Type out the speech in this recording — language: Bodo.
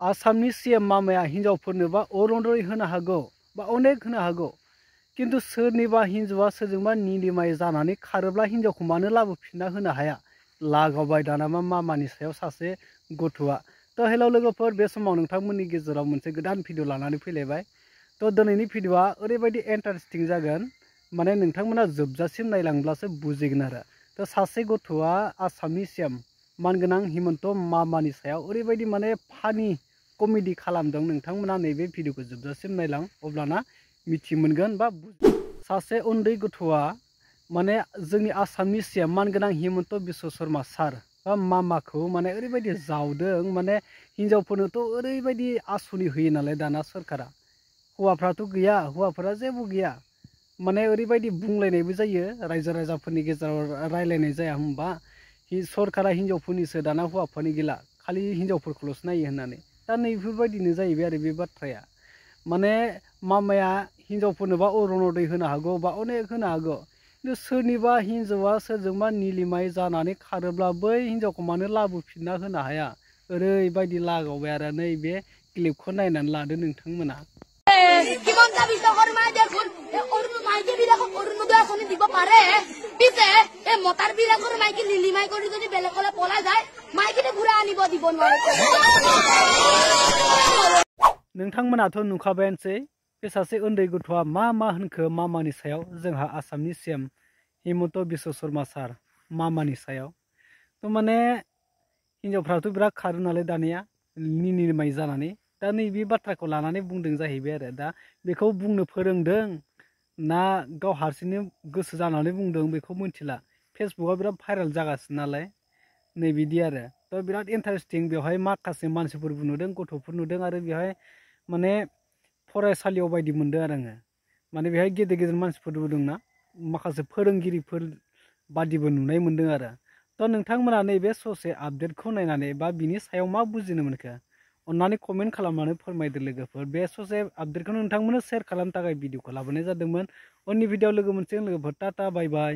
आसामनि सीएम मामाया हिनजावफोरनोबा अरुनदय होनो हागौ बा अनेक होनो हागौ किन्तु सोरनिबा हिनजावा सोरजोंबा निलिमाय जानानै खारोब्ला हिनजावखौ मानो लाबोफिनना होनो हाया लागावबाय दानामा मामानि सायाव सासे गथ'आ। तो हेलौ लोगोफोर, बे समाव नोंथांमोननि गेजेराव मोनसे गोदान भिडिअ लानानै फैलायबाय। तो दिनैनि भिडिअआ ओरैबायदि इन्टारेस्टिं जागोन, माने नोंथांमोना जोबजासिम नायलांब्लासो बुजिगोन आरो। तो सासे गथ'आ आसामनि सीएम मानगोनां हिमन्त मामानि सायाव ओरैबायदि माने फानि कमेडि खालामदों। नोंथांमोना नैबे भिडिअखौ जोबजासिम नायलां, अब्लाना मिथि मोनगोन बा सासे उन्दै गथ'आ माने जोंनि आसामनि सीएम मानगोनां हिमन्त बिश्व शर्मा सार बा मामाखौ माने ओरैबायदि जावदों, माने हिनजावफोरनोथ' ओरैबायदि आसनि होयो नालाय दाना सरकारा, हौवाफ्राथ' गैया, हौवाफोरा जेबो गैया। माने ओरैबायदि बुंलायनायबो जायो रायजो राजाफोरनि गेजेराव, रायलायनाय जाया होनबा सरकारा हिनजावफोरनिसो दाना हौवाफोरनि गैला, खालि हिनजावफोरखौल'सो नायो होननानै। दा नैफोरबायदिनो जाहैबाय आरो बे बाथ्राया। माने मामाया हिनजावफोरनोबा अरुनदय होनो हागौ बा अनेक होनो हागौ, किन्तु सोरनिबा हिनजावा सोरजोंबा निलिमाय जानानै खारोब्ला बै हिनजावखौ मानो लाबोफिनना होनो हाया, ओरैबायदि लागावबाय आरो। नैबे क्लिपखौ नायनानै लादो नोंथांमोना। হিমন্ত বিশ্ব শর্মাই দেখুন মাইকে বিলাকক অৰুণোদয় আঁচনি দিব পাৰে, পিছে এই মতাৰ বিলাকৰ মাইকি নিলিমাই কৰি যদি বেলেগলৈ পলাই যায়, মাইকিনে ঘূৰাই আনিব দিব নোৱাৰে। नोंथांमोनाथ' नुखाबायानोसै बे सासे उन्दै गथ'आ मा होनखो मामानि सायाव, जोंहा आसामनि सीएम हिमन्त बिश्व शर्मा सार मामानि सायाव। तो माने हिनजावफ्राथ' बिराद खारो नालाय दानिया निलिमाय जानानै। दा नैबे बाथ्राखौ लानानै बुंदों जाहैबाय आरो। दा बेखौ बुंनो फोरोंदों ना गाव हारसिंनो गोसो जानानै बुंदों बेखौ मिथिला। फेसबुकआव बिराद भाइरेल जागासिनो नालाय नैबिदि आरो। तो बिराद इन्टारेस्टिं, बेवहाय माखासे मानसिफोरबो नुदों, गथ'फोर नुदों, आरो बेवहाय माने फरायसालियाव बायदि मोनदों आरो आङो। माने बेवहाय गेदेर गेदेर मानसिफोरबो दंना, माखासे फोरोंगिरिफोर बादिबो नुनाय मोनदों आरो। तो नोंथांमोना नैबे ससे आपडेटखौ नायनानै बा बिनि सायाव मा बुजिनो मोनखो अन्नानै कमेन्ट खालामनानै फोरमायदो लोगोफोर। बे ससे आपडेटखौ नोंथांमोननो शेयार खालामनो थाखाय भिडिअखौ लाबोनाय जादोंमोन। उननि भिडिअआव लोगो मोनसिगोन लोगोफोर। टाटा बाय बाय।